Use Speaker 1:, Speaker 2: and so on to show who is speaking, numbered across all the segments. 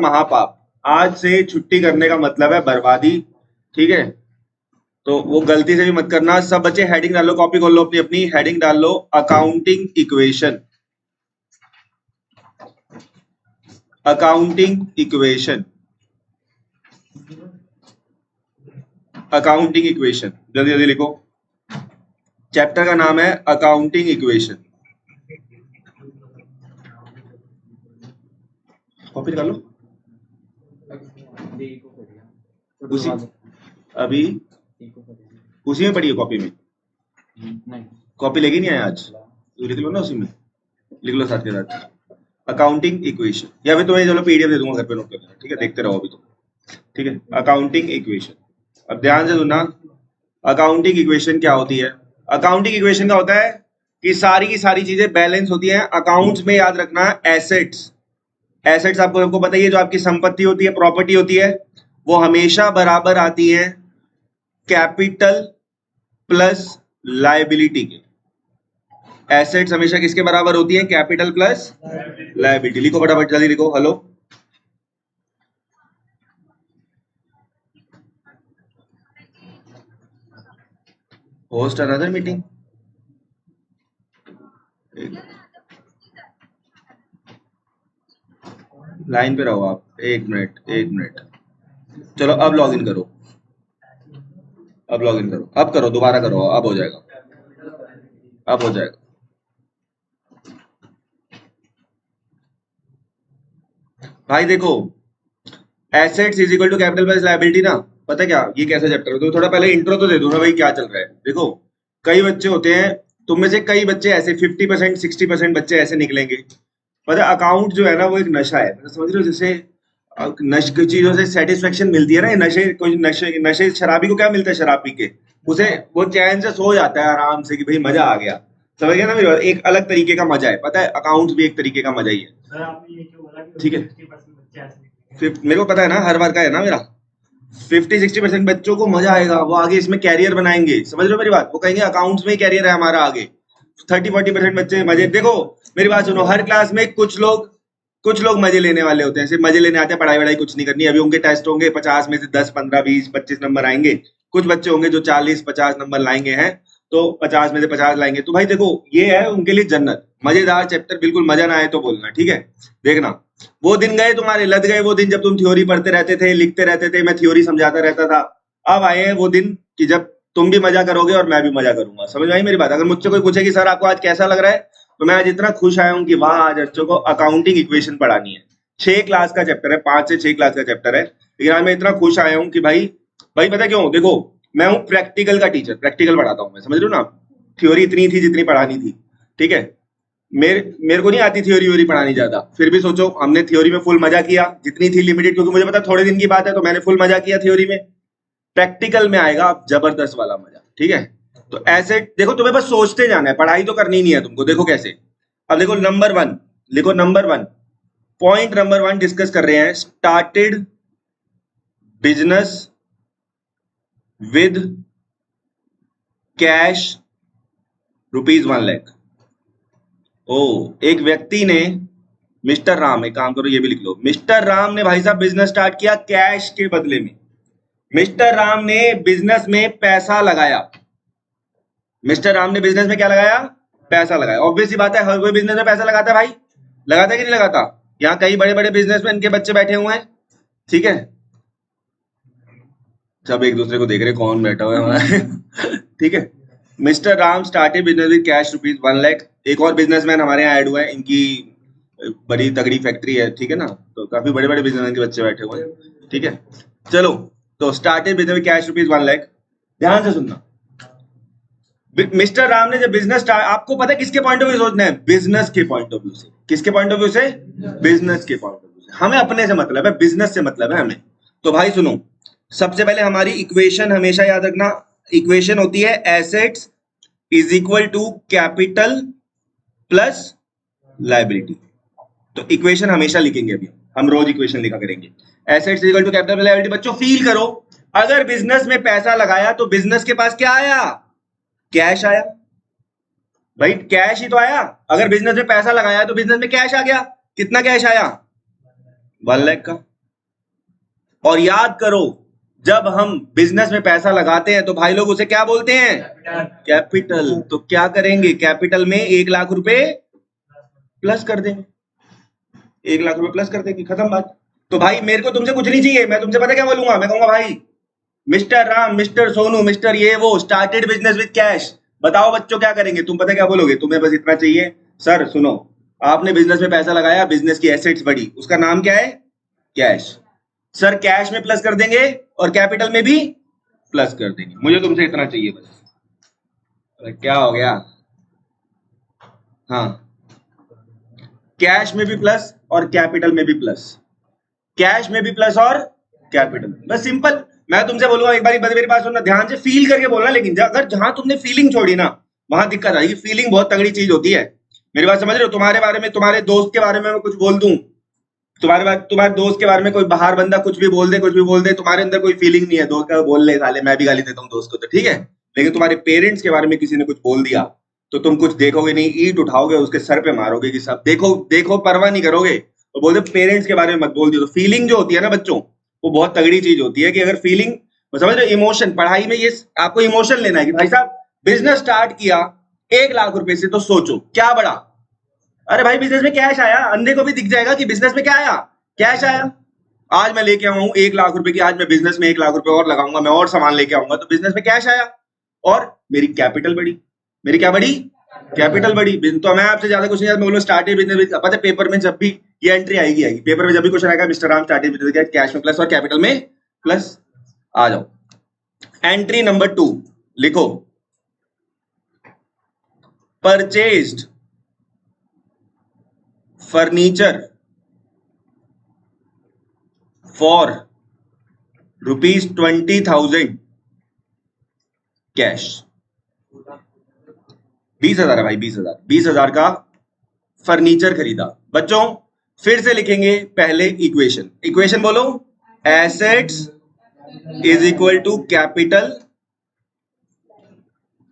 Speaker 1: महापाप। आज से छुट्टी करने का मतलब है बर्बादी, ठीक है। तो वो गलती से भी मत करना। सब बच्चे हेडिंग डाल लो, कॉपी खोल लो अपनी अपनी, हेडिंग डाल लो accounting equation, accounting equation, accounting equation. जल्दी जल्दी लिखो। चैप्टर का नाम है अकाउंटिंग इक्वेशन। कॉपी निकाल लो। उसी अभी उसी में पढ़ी है कॉपी में। कॉपी लेके नहीं आया आज, तो लिख लो ना उसी में, लिख लो साथ के साथ अकाउंटिंग इक्वेशन, या फिर तुम्हें चलो पीडीएफ दे दूंगा घर पे, नोट कर लेना, ठीक है। देखते रहो अभी तो, ठीक है। अकाउंटिंग इक्वेशन, अब ध्यान से सुनना। अकाउंटिंग इक्वेशन क्या होती है? अकाउंटिंग इक्वेशन का होता है कि सारी की सारी चीजें बैलेंस होती हैं अकाउंट्स में। याद रखना एसेट्स, एसेट्स आपको पता ही है, जो आपकी संपत्ति होती है, प्रॉपर्टी होती है, वो हमेशा बराबर आती है कैपिटल प्लस लायबिलिटी के। एसेट्स हमेशा किसके बराबर होती है? Capital plus liability. लिखो फटाफट, जल्दी लिखो। Hello, host another meeting. Line पे रहो आप, एक मिनट एक मिनट। चलो अब लॉग इन करो, अब लॉग इन करो, अब करो, दोबारा करो, अब हो जाएगा, अब हो जाएगा। भाई देखो, assets is equal to capital plus liability ना, पता क्या ये कैसा चैप्टर है? तो थोड़ा पहले इंट्रो तो दे दूं ना भाई, क्या चल रहा है। देखो, कई बच्चे होते हैं, तुम में से कई बच्चे ऐसे 50% 60% बच्चे ऐसे निकलेंगे। पता है अकाउंट जो है ना, वो एक नशा है, मतलब समझ रहे हो? जैसे नशे चीजों से सेटिस्फेक्शन मिलती है ना, ये नशे, कोई नशे नशे शराबी को क्या मिलता है? शराब पी के उसे वो चैन से सो जाता है आराम से कि भाई मजा आ गया। समझ गया ना मेरी बात? एक अलग तरीके का मजा है, पता है, अकाउंट्स भी एक तरीके का मजा ही है, ठीक है। मेरे को पता है ना, हर बार का है ना मेरा। 50-60% बच्चों को मजा आएगा, वो आगे इसमें कैरियर बनाएंगे। समझ रहे हो मेरी बात? वो कहेंगे अकाउंट्स में ही कैरियर है हमारा आगे। 30-40% बच्चे मजे, देखो मेरी बात सुनो, हर क्लास में कुछ लोग मजे लेने वाले होते हैं, सिर्फ मजे लेने आते हैं, पढ़ाई वढ़ाई कुछ नहीं करनी। अभी उनके टेस्ट होंगे, 50 में से 10 15 20 25 नंबर आएंगे। कुछ बच्चे होंगे जो 40-50 नंबर लाएंगे हैं, तो 50 में से 50 लाएंगे। तो भाई देखो, ये है उनके लिए जन्नत, मजेदार चैप्टर, बिल्कुल मजा ना आए तो बोलना, ठीक है। देखना, वो दिन गए तुम्हारे, लद गए वो दिन जब तुम थ्योरी पढ़ते रहते थे, लिखते रहते थे, मैं थ्योरी समझाता रहता था। अब आए हैं वो दिन कि जब तुम भी मजा करोगे और मैं भी मजा करूंगा। समझ आई मेरी बात? अगर मुझसे कोई पूछे कि सर आपको आज कैसा लग रहा है, तो मैं आज इतना खुश आया हूं कि वाह, आज बच्चों को अकाउंटिंग इक्वेशन पढ़ानी है। 6 क्लास का चैप्टर है, 5 से 6 क्लास का चैप्टर है, लेकिन आज मैं इतना खुश आया हूं कि भाई, भाई पता क्यों? देखो, मैं हूं प्रैक्टिकल का टीचर, प्रैक्टिकल पढ़ाता हूं मैं, समझ रहे हो ना? थ्योरी इतनी थी जितनी पढ़ानी थी, ठीक है। मेरे मेरे को नहीं आती थ्योरी व्योरी पढ़ानी ज्यादा, फिर भी सोचो हमने थ्योरी में फुल मजा किया, जितनी थी लिमिटेड, क्योंकि मुझे पता थोड़े दिन की बात है, तो मैंने फुल मजा किया थ्योरी में। प्रैक्टिकल में आएगा अब जबरदस्त वाला मजा, ठीक है। तो ऐसे देखो, तुम्हें बस सोचते जाना है, पढ़ाई तो करनी नहीं है तुमको। देखो कैसे, अब देखो नंबर 1, लिखो नंबर 1, पॉइंट नंबर 1 डिस्कस कर रहे हैं, started business with cash ₹1 lakh. ओ, एक व्यक्ति ने, मिस्टर राम, एक काम करो ये भी लिख लो, मिस्टर राम ने भाई साहब बिजनेस स्टार्ट किया कैश के बदले में। मिस्टर राम ने बिजनेस में पैसा लगाया। मिस्टर राम ने बिजनेस में क्या लगाया? पैसा लगाया। ऑब्वियस सी बात है, हर कोई बिजनेस में पैसा लगाता है भाई, लगाता है कि नहीं लगाता? यहाँ कई बड़े बड़े बिजनेसमैन के बच्चे बैठे हुए हैं, ठीक है। सब एक दूसरे को देख रहे कौन बैठा हुआ है हमारा ठीक है। Mister Ram started business with cash ₹1 lakh. एक और बिजनेसमैन हमारे यहाँ ऐड हुआ है, इनकी बड़ी तगड़ी फैक्ट्री है, ठीक है ना, तो काफी बड़े बड़े बिजनेसमैन के बच्चे बैठे हुए हैं, ठीक है। चलो, तो started business with cash ₹1 lakh. ध्यान से सुनना, मिस्टर राम ने जब बिजनेस स्टार्ट, आपको पता है किसके पॉइंट ऑफ व्यू सोचना है? बिजनेस के पॉइंट ऑफ व्यू से। किसके पॉइंट ऑफ व्यू से? बिजनेस के पॉइंट ऑफ व्यू से। हमें अपने से मतलब है, बिजनेस से मतलब है हमें। तो भाई सुनो, सबसे पहले हमारी इक्वेशन हमेशा याद रखना, इक्वेशन होती है assets is equal to capital plus liability. तो इक्वेशन हमेशा लिखेंगे, अभी हम रोज इक्वेशन लिखा करेंगे। Assets is equal to capital plus liability. बच्चों फील करो, अगर बिजनेस में पैसा लगाया तो बिजनेस के पास क्या आया? कैश आया। भाई कैश ही तो आया। अगर बिजनेस में पैसा लगाया तो बिजनेस में कैश आ गया। कितना कैश आया? 1 लाख का। और याद करो, जब हम बिजनेस में पैसा लगाते हैं तो भाई लोग उसे क्या बोलते हैं? कैपिटल। तो क्या करेंगे? कैपिटल में 1 लाख रुपए प्लस कर देंगे, 1 लाख रुपए प्लस कर देंगे, खत्म बात। तो भाई मेरे को तुमसे कुछ नहीं चाहिए, मैं तुमसे पता क्या बोलूंगा? मैं कहूंगा भाई mister Ram, mister Sonu, mister ये वो स्टार्टेड बिजनेस विद कैश, बताओ बच्चों क्या करेंगे? तुम पता क्या बोलोगे? तुम्हें बस इतना चाहिए, सर सुनो, आपने बिजनेस में पैसा लगाया, बिजनेस की एसेट्स बढ़ी, उसका नाम क्या है? कैश। सर कैश में प्लस कर देंगे और कैपिटल में भी प्लस कर देंगे, मुझे तुमसे इतना चाहिए बस। अरे क्या हो गया? हाँ, कैश में भी प्लस और कैपिटल में भी प्लस, कैश में भी प्लस और कैपिटल, बस सिंपल। मैं तुमसे बोलूंगा एक बार मेरी बात सुनना, ध्यान से फील करके बोलना, लेकिन अगर जहां तुमने फीलिंग छोड़ी ना वहां दिक्कत आएगी। फीलिंग बहुत तगड़ी चीज होती है, मेरी बात समझ रहे हो? तुम्हारे बारे में, तुम्हारे दोस्त के बारे में मैं कुछ बोल दूं, तुम्हारे दोस्त के बारे में कोई बाहर बंदा कुछ भी बोल दे, कुछ भी बोल दे, तुम्हारे अंदर कोई फीलिंग नहीं है, दोस्त का बोल ले साले, मैं भी गाली देता हूँ दोस्त को, तो ठीक है। लेकिन तुम्हारे पेरेंट्स के बारे में किसी ने कुछ बोल दिया तो तुम कुछ देखोगे नहीं, ईंट उठाओगे उसके सर पे मारोगे कि सब देखो देखो, परवाह नहीं करोगे। तो बोलते पेरेंट्स के बारे में मत बोल दियो। तो फीलिंग जो होती है ना बच्चों, वो बहुत तगड़ी चीज होती है कि अगर फीलिंग, समझ रहे हो? इमोशन, पढ़ाई में ये आपको इमोशन लेना है कि भाई साहब बिजनेस स्टार्ट किया 1 लाख रुपए से, तो सोचो क्या बड़ा। अरे भाई बिजनेस में कैश आया, अंधे को भी दिख जाएगा कि बिजनेस में क्या आया, कैश आया। आज मैं लेके आऊं 1 लाख रुपए की, आज मैं बिजनेस में 1 लाख रुपए और लगाऊंगा, मैं और सामान लेके आऊंगा, तो बिजनेस में कैश आया और मेरी कैपिटल बढ़ी। मेरी क्या बढ़ी? कैपिटल बढ़ी। तो मैं आपसे ज्यादा कुछ नहीं, मैं बोलूं स्टार्टेड बिजनेस, पता है पेपर में जब भी ये एंट्री आएगी पेपर में जब भी क्वेश्चन आएगा, mister Ram started business cash में प्लस और कैपिटल में प्लस, आ जाओ। एंट्री नंबर 2 लिखो, परचेज्ड फर्नीचर फॉर ₹20,000 कैश। 20,000 है भाई, 20,000 का फर्नीचर खरीदा। बच्चों फिर से लिखेंगे पहले इक्वेशन, इक्वेशन बोलो, assets is equal to capital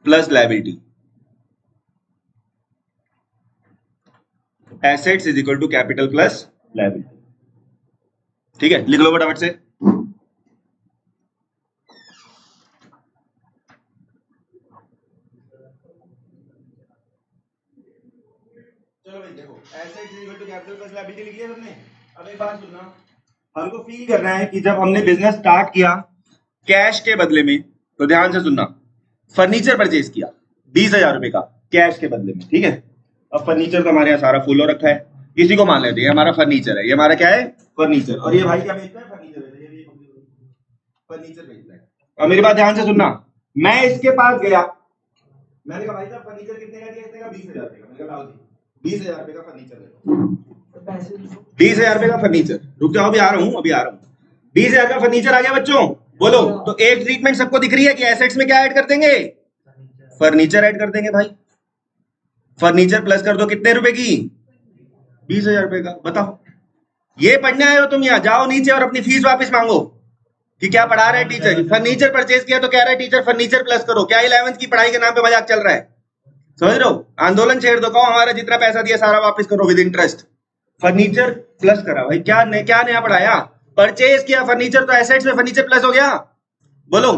Speaker 1: plus liability. Assets is equal to capital plus liability, ठीक है? लिख लो फटाफट से। चलो भाई देखो, assets is equal to capital plus liability लिख लिया सबने। अब एक बात सुनना, हमको फील करना है कि जब हमने बिजनेस स्टार्ट किया कैश के बदले में, तो ध्यान से सुनना, फर्नीचर परचेज किया 20,000 रुपए का कैश के बदले में, ठीक है? अब फर्नीचर तो हमारे यहाँ सारा फुल हो रखा है, इसी को मान लेते हैं हमारा फर्नीचर है, ये हमारा क्या है? फर्नीचर। और ये भाई क्या बेचता है? फर्नीचर बेचता है, फर्नीचर बेचता है। अब मेरी बात ध्यान से सुनना, मैं इसके पास गया, मैंने कहा भाई साहब फर्नीचर कितने का दिया? इसने कहा 20,000 रुपए का। मैंने कहा 20,000 रुपए का फर्नीचर है, 20,000 रुपए का फर्नीचर। रुक जाओ, अभी आ रहा हूँ, अभी आ रहा हूँ। 20,000 का फर्नीचर आ गया बच्चों, बोलो। तो एक ट्रीटमेंट सबको दिख रही है कि एसेट्स में क्या ऐड कर देंगे? फर्नीचर ऐड कर देंगे भाई। फर्नीचर प्लस कर दो कितने रुपए की? 20,000 रुपए का। बताओ, ये पढ़ने आए हो तुम? यहाँ जाओ नीचे और अपनी फीस वापस मांगो कि क्या पढ़ा रहा है टीचर। फर्नीचर परचेज किया तो कह रहा है टीचर फर्नीचर प्लस करो। क्या 11th की पढ़ाई के नाम पे मजाक चल रहा है? समझ रहे हो? आंदोलन छेड़ दो, कहो हमारा जितना पैसा दिया सारा वापस करो विद इंटरेस्ट। फर्नीचर प्लस करा भाई, क्या नया पढ़ाया? परचेज किया फर्नीचर, तो एसेट्स में फर्नीचर प्लस हो गया, बोलो।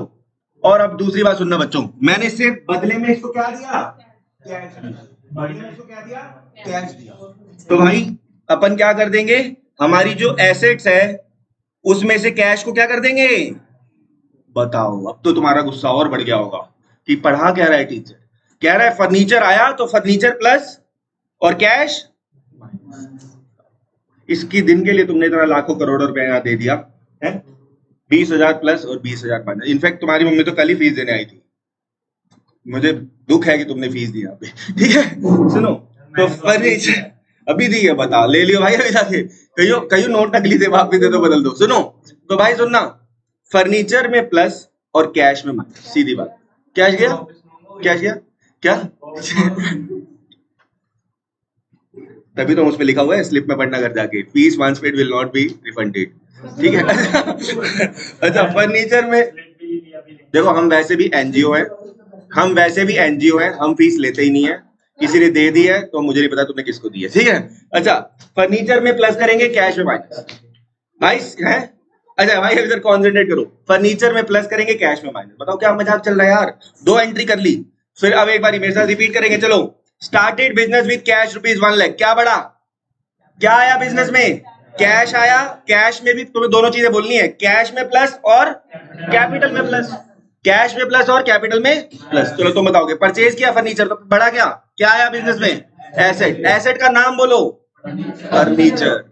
Speaker 1: और अब दूसरी बात सुनना बच्चों, मैंने इससे बदले में इसको क्या दिया? कैश दिया। बदले में इसको क्या दिया? कैश दिया। तो भाई अपन क्या कर देंगे, हमारी जो एसेट्स है उसमें से कैश को क्या कर देंगे? बताओ, अब तो तुम्हारा गुस्सा और बढ़ गया होगा कि पढ़ा क्या रहा है टीचर। कह रहा है फर्नीचर आया तो फर्नीचर प्लस और कैश। इसकी दिन के लिए तुमने इतना लाखों करोड़ों रुपए यहाँ दे दिया है, 20,000 प्लस और 20,000 माइनस। इनफैक्ट तुम्हारी मम्मी तो कल ही फीस देने आई थी, मुझे दुख है कि तुमने फीस दी यहाँ पे, ठीक है? सुनो, तो फर्नीचर अभी दी है, बता ले लियो भाई अभी जाके, कहीं नोट नकली दे, वापस दे दो, बदल दो। सुनो तो भाई सुनना, फर्नीचर में प्लस और कैश में माइनस, सीधी बात। कैश गया, कैश गया क्या? तभी तो उसमें लिखा हुआ है स्लिप में पढ़ना कर जाके, fees once paid will not be refunded, ठीक है? अच्छा, फर्नीचर में देखो, हम वैसे भी एनजीओ है, हम फीस लेते ही नहीं है, किसी ने दे दी है तो मुझे नहीं पता तुमने किसको दी है, ठीक है? अच्छा, फर्नीचर में प्लस करेंगे, कैश में माइनस। भाई है, अच्छा भाई इधर कॉन्सेंट्रेट करो, फर्नीचर में प्लस करेंगे, कैश में माइनस। बताओ क्या मजाक चल रहा है यार, 2 एंट्री कर ली। फिर अब एक बार मेरे साथ रिपीट करेंगे, चलो। Started business with cash ₹1 lakh, क्या बढ़ा, क्या आया बिजनेस में, कैश आया। कैश में भी तुम्हें दोनों चीजें बोलनी है, कैश में प्लस और कैपिटल में प्लस, कैश में प्लस और कैपिटल में प्लस। चलो तुम बताओगे, परचेज किया फर्नीचर तो बढ़ा, क्या क्या आया बिजनेस में, एसेट। एसेट का नाम बोलो, फर्नीचर।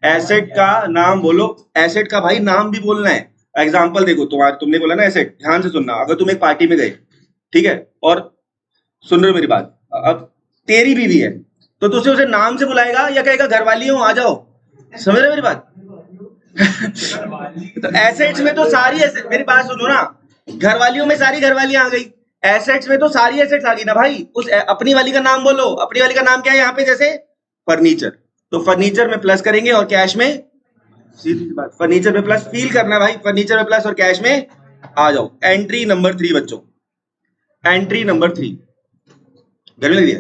Speaker 1: एसेट का नाम बोलो, एसेट का भाई नाम भी बोलना है। एग्जांपल देखो, तुमने बोला ना एसेट, ध्यान से सुनना। अगर तुम एक पार्टी में गए, ठीक है, और सुन रहे हो मेरी बात, अब तेरी बीवी है तो तुझसे उसे नाम से बुलाएगा या कहेगा घर वाली हो आ जाओ, समझ रहे मेरी बात? तो एसेट्स में तो सारी मेरी बात सुनो ना, घर वालियों में सारी घरवालियां आ गई, एसेट्स में तो सारी एसेट्स आ गई ना भाई। उस अपनी वाली का नाम बोलो, अपनी वाली का नाम क्या है यहाँ पे, जैसे फर्नीचर, तो फर्नीचर में प्लस करेंगे और कैश में, सीधी बात, फर्नीचर में प्लस, फील करना है भाई, फर्नीचर में प्लस और कैश में आ जाओ। एंट्री नंबर 3 बच्चों, एंट्री नंबर 3 घर में लग दिया,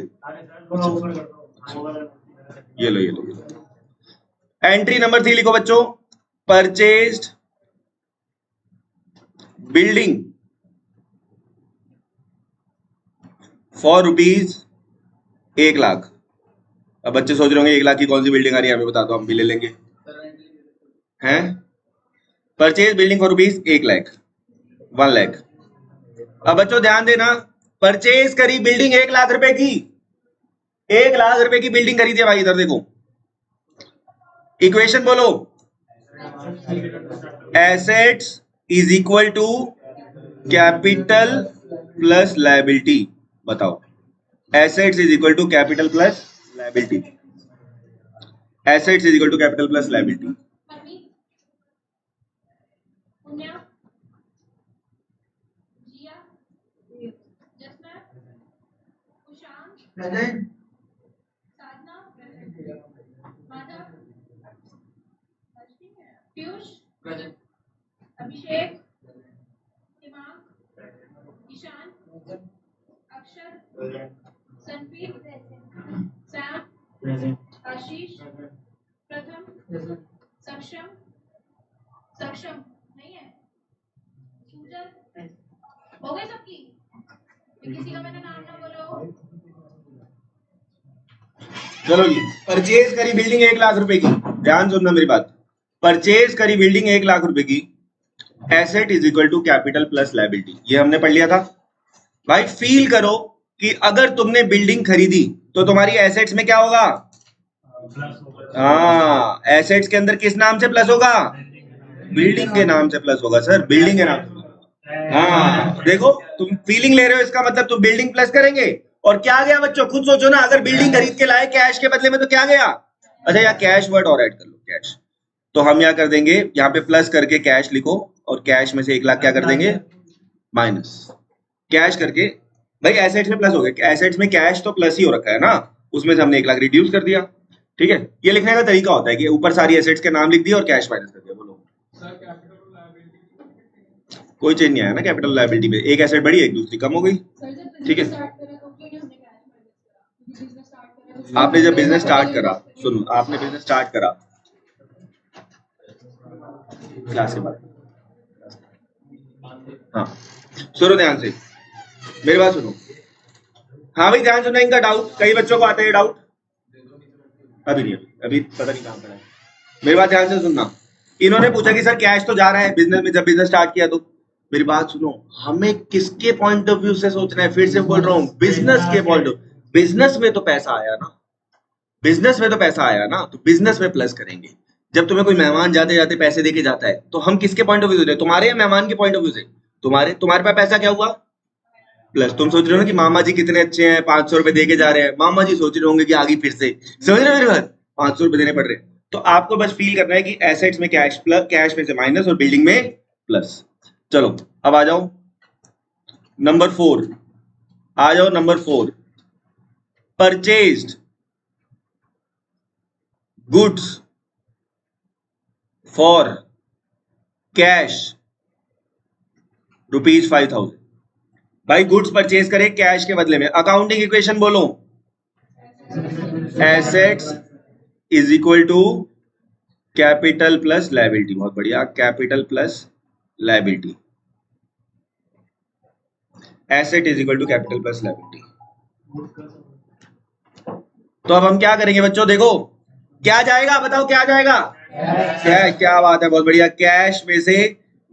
Speaker 1: ये लो ये लो ये लो। एंट्री नंबर 3 लिखो बच्चों, परचेज्ड बिल्डिंग फॉर ₹1 लाख। अब बच्चे सोच रहे होंगे 1 लाख की कौन सी बिल्डिंग आ रही है, हमें बता दो, हम भी ले लेंगे। हैं, purchase building for ₹1 lakh, 1 lakh. अब बच्चों ध्यान देना, परचेज करी बिल्डिंग 1 लाख रुपए की, 1 लाख रुपए की बिल्डिंग खरीदी है भाई। इधर देखो, इक्वेशन बोलो, assets is equal to capital plus liability. बताओ, assets is equal to capital plus liability, assets is equal to capital plus liability.
Speaker 2: Abhishek, दिमाग, ईशान, अक्षर, संपीत, सैम, आशीष, प्रथम, सक्षम, सक्षम नहीं है, सूजन, हो गई सबकी, किसी का मैंने नाम ना बोलो।
Speaker 1: चलो जी, परचेज करी बिल्डिंग 1 लाख रुपए की, ध्यान सुनना मेरी बात, परचेज करी बिल्डिंग 1 लाख रुपए की, asset is equal to capital plus liability, ये हमने पढ़ लिया था भाई। फील करो कि अगर तुमने बिल्डिंग खरीदी तो तुम्हारी एसेट्स में क्या होगा, हाँ, एसेट्स के अंदर किस नाम से प्लस होगा, बिल्डिंग के नाम से प्लस होगा सर, बिल्डिंग के नाम से। हाँ देखो, तुम फीलिंग ले रहे हो, इसका मतलब तुम बिल्डिंग प्लस करेंगे। और क्या गया बच्चों, खुद सोचो ना, अगर बिल्डिंग खरीद के लाए कैश के बदले में तो क्या गया। अच्छा यहाँ कैश वर्ड और ऐड कर लो, कैश, तो हम यहाँ कर देंगे, यहाँ पे प्लस करके कैश लिखो, और कैश में से 1 लाख क्या कर देंगे, माइनस, कैश करके। भाई एसेट्स में प्लस हो गया, एसेट्स में कैश तो प्लस ही हो रखा है ना, उसमें से हमने 1 लाख रिड्यूस कर दिया। ठीक है, ये लिखने का तरीका होता है कि ऊपर सारी एसेट्स के नाम लिख दिया और कैश माइनस कर दिया। बोलो कोई चेंज नहीं आया ना कैपिटल लायबिलिटी पे, एक एसेट बढ़ी एक दूसरी कम हो गई। ठीक है, आपने जब बिजनेस स्टार्ट करा, सुनो, आपने बिजनेस स्टार्ट करा क्लास के बाद, हाँ सुनो ध्यान से, मेरी बात सुनो, हाँ भाई ध्यान सुनो, इनका डाउट, कई बच्चों को आता है डाउट, अभी नहीं, अभी पता नहीं कहाँ पड़ा है। मेरी बात ध्यान से सुनना, इन्होंने पूछा कि सर कैश तो जा रहा है बिजनेस में, जब बिजनेस स्टार्ट किया तो। मेरी बात सुनो, हमें किसके पॉइंट ऑफ व्यू से सोचना है, फिर से बोल रहा हूँ, बिजनेस के पॉइंट ऑफ, बिजनेस में तो पैसा आया ना, बिजनेस में तो पैसा आया ना, तो बिजनेस में प्लस करेंगे। जब तुम्हें कोई मेहमान जाते जाते पैसे देके जाता है, तो हम किसके पॉइंट ऑफ व्यू से, तुम्हारे या मेहमान के पॉइंट ऑफ व्यू से, तुम्हारे पास पैसा क्या हुआ, प्लस। तुम सोच रहे हो ना कि मामा जी कितने अच्छे हैं, 500 रुपए दे के जा रहे हैं, मामा जी सोच रहे होंगे कि आगे फिर से, समझ रहे हो मेरी बात, 500 रुपए देने पड़ रहे हैं। तो आपको बस फील करना है कि एसेट्स में कैश प्लस, कैश में से माइनस, और बिल्डिंग में प्लस। चलो अब आ जाओ नंबर 4, आ जाओ number 4, purchased goods for cash ₹5,000। भाई गुड्स परचेज करे कैश के बदले में, अकाउंटिंग इक्वेशन बोलो, assets is equal to capital plus liability, बहुत बढ़िया, capital plus liability, asset is equal to capital plus liability. तो अब हम क्या करेंगे बच्चों, देखो क्या जाएगा, बताओ क्या जाएगा, क्या बात है, बहुत बढ़िया। कैश में से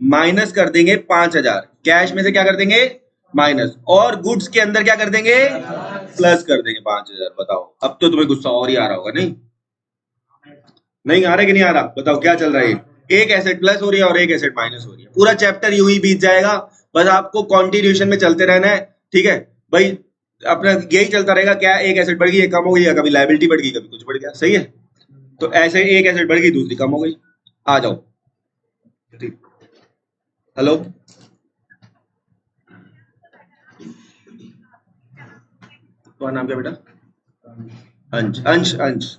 Speaker 1: माइनस कर देंगे 5000, कैश में से क्या कर देंगे माइनस, और गुड्स के अंदर क्या कर देंगे प्लस कर देंगे 5000। बताओ अब तो तुम्हें गुस्सा और ही आ रहा होगा, नहीं नहीं आ रहा कि नहीं आ रहा, बताओ क्या चल रहा है, एक एसेट प्लस हो रही है और एक एसेट माइनस हो रही है, पूरा चैप्टर यूं ही बीत जाएगा, बस आपको कॉन्टिन्यूशन में चलते रहना है, ठीक है भाई, अपना यही चलता रहेगा, क्या एक एसेट बढ़ गई एक कम हो गई, कभी लायबिलिटी बढ़ गई कभी कुछ बढ़ गया, सही है। तो ऐसे एक एसेट बढ़ गई दूसरी कम हो गई, आ जाओ, ठीक, हेलो, तुम्हारा नाम क्या बेटा, अंश, अंश अंश,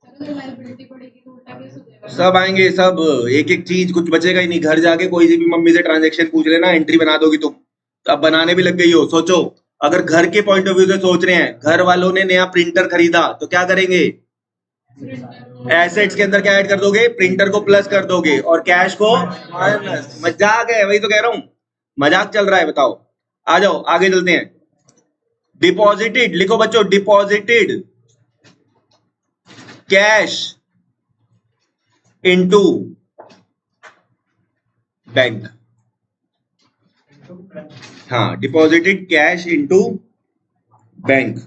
Speaker 2: अगर लायबिलिटी बढ़ेगी तो उल्टा केस हो जाएगा।
Speaker 1: सब आएंगे, सब एक एक चीज, कुछ बचेगा ही नहीं, घर जाके कोई सी भी मम्मी से ट्रांजैक्शन पूछ लेना, एंट्री बना दोगी तुम, अब बनाने भी लग गई हो, सोचो अगर घर के पॉइंट ऑफ व्यू से सोच रहे हैं, घर वालों ने नया प्रिंटर खरीदा तो क्या करेंगे, एसेट्स के अंदर क्या ऐड कर दोगे, प्रिंटर को प्लस कर दोगे और कैश को माइनस, मजाक है, वही तो कह रहा हूं, मजाक चल रहा है, बताओ, आ जाओ आगे चलते हैं। डिपॉजिटेड लिखो बच्चों, डिपॉजिटेड कैश इनटू बैंक, हाँ डिपॉजिटेड कैश इनटू बैंक,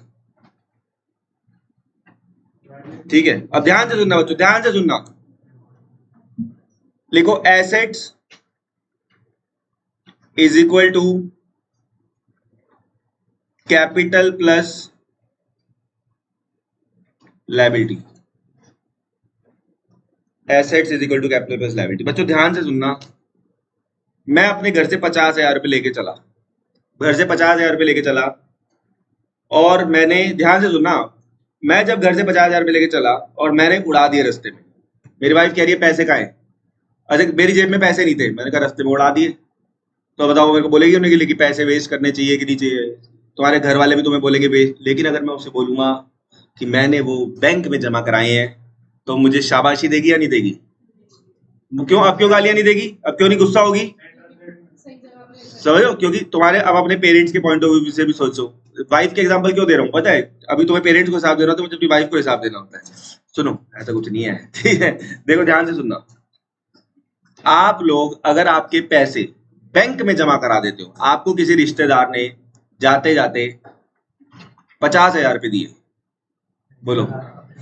Speaker 1: ठीक है। अब ध्यान से सुनना बच्चों, ध्यान से सुनना, लिखो assets is equal to capital plus liability, assets is equal to capital plus liability. बच्चों ध्यान से सुनना, मैं अपने घर से 50,000 रुपये लेके चला, घर से 50,000 रुपये लेके चला, और मैंने, ध्यान से सुनना, मैं जब घर से 50,000 रुपये लेके चला और मैंने उड़ा दिए रास्ते में, मेरी वाइफ कह रही है पैसे कहाँ हैं, अच्छा मेरी जेब में पैसे नहीं थे, मैंने कहा रास्ते में उड़ा दिए, तो बताओ मेरे को बोलेगी उन्हें कि पैसे वेस्ट करने चाहिए कि नहीं चाहिए, तुम्हारे घर वाले भी तुम्हें बोलेंगे वेस्ट, लेकिन अगर मैं उसे बोलूंगा कि मैंने वो बैंक में जमा कराए हैं, तो मुझे शाबाशी देगी या नहीं देगी, क्यों, अब क्यों गालियां नहीं देगी, अब क्यों नहीं गुस्सा होगी,
Speaker 2: सही जवाब है।
Speaker 1: समझो, क्योंकि तुम्हारे, अब अपने पेरेंट्स के पॉइंट ऑफ व्यू से भी सोचो, वाइफ के एग्जांपल क्यों दे रहा हूँ पता है, अभी तुम्हें पेरेंट्स को हिसाब देना तो मुझे अपनी वाइफ को हिसाब देना होता है, सुनो ऐसा कुछ नहीं है, ठीक है, देखो ध्यान से सुनना, आप लोग अगर आपके पैसे बैंक में जमा करा देते हो, आपको किसी रिश्तेदार ने जाते जाते 50,000 रुपये दिए, बोलो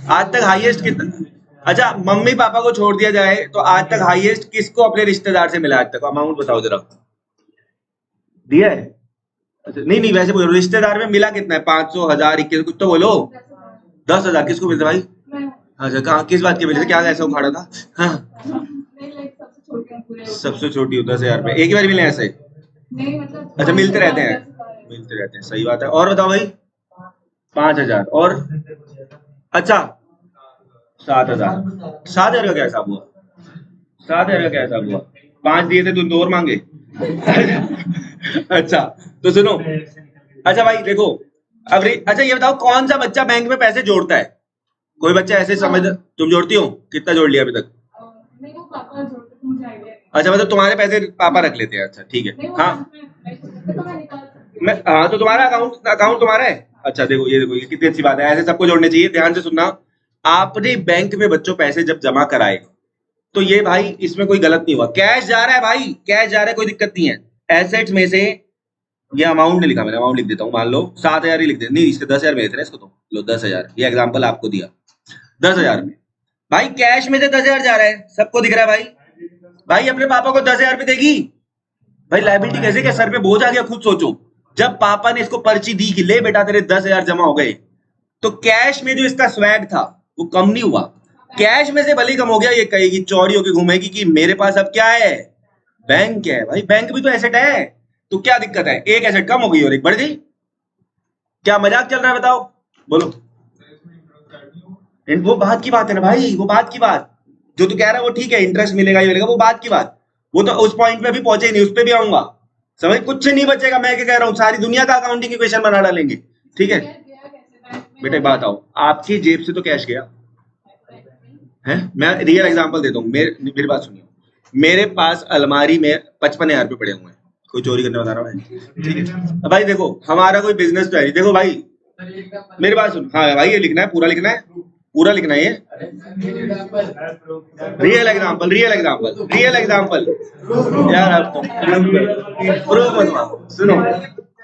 Speaker 1: आज तक हाईएस्ट कितना, अच्छा मम्मी पापा को छोड़ दिया जाए तो आज तक हाईएस्ट किसको अपने रिश्तेदार से मिला, आज तक अमाउंट बताओ जरा, दिया है, अच्छा नहीं नहीं वैसे बोलो, रिश्तेदार में मिला कितना है, 500, 1000, 21, कुछ तो बोलो, 10,000 किसको मिलता भाई, अच्छा कहाँ, किस बात के मिले थे, क्या ऐसा उखाड़ा था, हाँ सबसे छोटी हो 10,000 रुपये, एक ही बार मिले ऐसे,
Speaker 2: नहीं मतलब
Speaker 1: अच्छा मिलते रहते हैं, मिलते रहते हैं, सही बात है, और बताओ भाई 5,000 और, अच्छा 7,000, 7,000 का क्या हिसाब हुआ, 7,000 का क्या हिसाब हुआ, 5 दिए थे तुम 2 और मांगे, अच्छा तो सुनो, अच्छा भाई देखो, अब अच्छा ये बताओ कौन सा बच्चा बैंक में पैसे जोड़ता है, कोई बच्चा ऐसे समझ, तुम जोड़ती हो, कितना जोड़ लिया अभी तक,
Speaker 2: मेरे को पापा जोड़ते थे, मुझे आइडिया नहीं।
Speaker 1: अच्छा मतलब तुम्हारे पैसे पापा रख लेते हैं, अच्छा ठीक है,
Speaker 2: नहीं, वो
Speaker 1: हाँ
Speaker 2: तो मैं निकाल सकती हूँ।
Speaker 1: मैं, हाँ तो तुम्हारा अकाउंट अकाउंट तुम्हारा है, अच्छा देखो ये कितनी अच्छी बात है, ऐसे सबको जोड़ने चाहिए। ध्यान से सुनना, आपने बैंक में बच्चों पैसे जब जमा कराए तो ये भाई इसमें कोई गलत नहीं हुआ, कैश जा रहा है भाई, कैश जा रहा है, कोई दिक्कत नहीं है, एसेट्स में से ये अमाउंट नहीं लिखा मैंने, अमाउंट लिख देता हूँ, मान लो 7,000 ही लिख दे, नहीं इसके 10,000 मिले थे ना इसको, तो लो 10,000, ये एग्जाम्पल आपको दिया 10,000 में, भाई कैश में से 10,000 जा रहा है, सबको दिख रहा है भाई, भाई अपने पापा को 10,000 रुपये देगी भाई, लायबिलिटी कैसे, क्या सर पे बोझ आ गया, खुद सोचो, जब पापा ने इसको पर्ची दी कि ले बेटा तेरे 10,000 जमा हो गए, तो कैश में जो इसका स्वैग था वो कम नहीं हुआ, कैश में से भले कम हो गया, ये कहेगी चौड़ी होकर घूमेगी कि मेरे पास अब क्या है, बैंक है, भाई बैंक भी तो एसेट है, तो क्या दिक्कत है, एक एसेट कम हो गई और एक बढ़ गई, क्या मजाक चल रहा है बताओ, बोलो, वो बात की बात है ना भाई, वो बात की बात, जो तू कह रहा है वो ठीक है, इंटरेस्ट मिलेगा ये मिलेगा, वो बात की बात, वो तो उस पॉइंट पे भी पहुंचे ही नहीं, उस पे भी आऊंगा, समझ, कुछ नहीं बचेगा। मैं क्या कह रहा हूँ, सारी दुनिया का अकाउंटिंग इक्वेशन बना डालेंगे। ठीक है
Speaker 2: गया कैसे बैंक में?
Speaker 1: बेटा, एक बात आओ, आपकी जेब से तो कैश गया है। मैं रियल एग्जांपल देता हूँ, मेरी बात सुनिए। मेरे पास अलमारी में 55,000 रुपए पड़े हुए हैं, कोई चोरी करने बता रहा है? ठीक है, अब भाई देखो, हमारा कोई बिजनेस तो है नहीं। देखो भाई, मेरी बात सुन, हाँ भाई, ये लिखना है, पूरा लिखना है, पूरा लिखना है ये। Real example, real example, real example. यार आप प्रूफ मत मांगो, सुनो।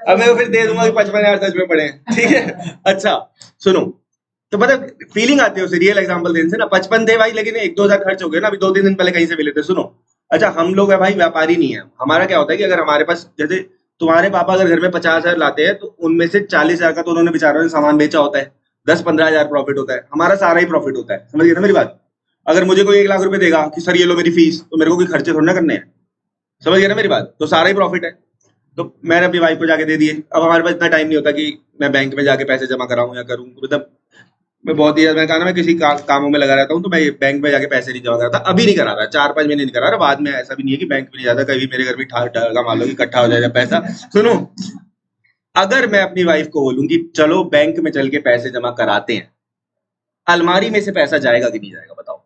Speaker 1: अब मैं फिर दे दूंगा कि 55,000 सच में पड़े हैं। ठीक है, अच्छा सुनो, तो मतलब फीलिंग आती है उसे रियल एग्जांपल देने से ना। 55 थे भाई, लेकिन 1-2 हजार खर्च हो गए ना, अभी 2-3 दिन पहले कहीं से मिले थे। सुनो, अच्छा हम लोग है भाई व्यापारी नहीं है। हमारा क्या होता है कि अगर हमारे पास, जैसे तुम्हारे पापा अगर घर में 50,000 लाते हैं, तो उनमें से 40,000 का तो उन्होंने बेचारों ने सामान बेचा होता है, 10-15 हजार प्रॉफिट होता है। हमारा सारा ही प्रॉफिट होता है, समझ गए ना मेरी बात? अगर मुझे कोई 1 लाख रुपए देगा कि सर ये लो मेरी फीस, तो मेरे को कोई खर्चे थोड़ा ना करने हैं, समझ गए ना मेरी बात? तो सारा ही प्रॉफिट है। तो मैंने अपनी वाइफ को जाके दे दिए। अब हमारे पास इतना टाइम नहीं होता कि मैं बैंक में जाके पैसे जमा कराऊं या करूं, मतलब मैं बहुत ही, मैं कहा ना, मैं किसी कामों में लगा रहता हूँ, तो मैं बैंक में जाके पैसे नहीं जमा कराता। अभी नहीं करा रहा, 4-5 महीने नहीं करा रहा। बाद में ऐसा भी नहीं है कि बैंक में नहीं जाता, कभी मेरे घर में ठाका मान लो कि इकट्ठा हो जाएगा पैसा। सुनो, अगर मैं अपनी वाइफ को बोलूं कि चलो बैंक में चल के पैसे जमा कराते हैं, अलमारी में से पैसा जाएगा कि नहीं जाएगा बताओ?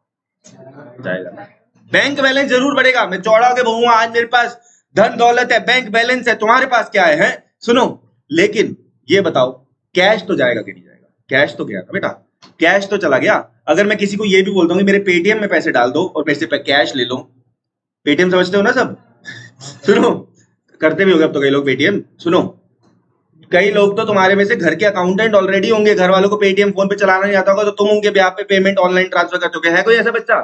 Speaker 1: जाएगा। बैंक बैलेंस जरूर बढ़ेगा, मैं चौड़ा होके बोलूंगा आज मेरे पास धन दौलत है, बैंक बैलेंस है, तुम्हारे पास क्या है? सुनो, लेकिन ये बताओ, कैश तो जाएगा कि नहीं जाएगा? कैश तो गया था बेटा, कैश तो चला गया। अगर मैं किसी को ये भी बोलता हूँ कि मेरे पेटीएम में पैसे डाल दो और मेरे से कैश ले लो, पेटीएम समझते हो ना सब? सुनो, करते भी होगे अब तो कई लोग पेटीएम। सुनो, कई लोग तो तुम्हारे में से घर के अकाउंटेंट ऑलरेडी होंगे, घर वालों को पेटीएम फोन पे चलाना नहीं आता होगा, तो तुम उनके ब्याह पे पेमेंट ऑनलाइन ट्रांसफर करते हो। है कोई ऐसा बच्चा